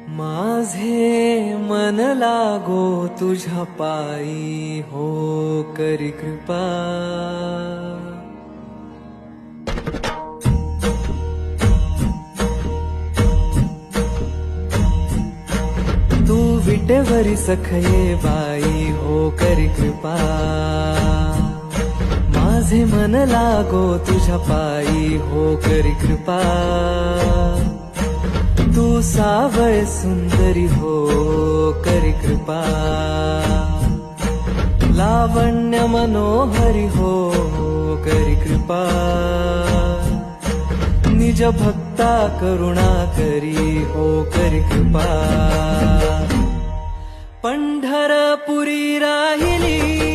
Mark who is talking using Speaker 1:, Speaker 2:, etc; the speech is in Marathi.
Speaker 1: माझे मन लागो तुझ्या पायी, हो करी कृपा. तू विटेवरी सखये बाई, हो करी कृपा. माझे मन लागो तुझ्या पायी, हो करी कृपा. तू सावय सुंदरी, हो करी कृपा. लावण्य मनोहरी, हो करी कृपा. निज भक्ता करुणा करी, हो करी कृपा. पंढरपुरी राहिली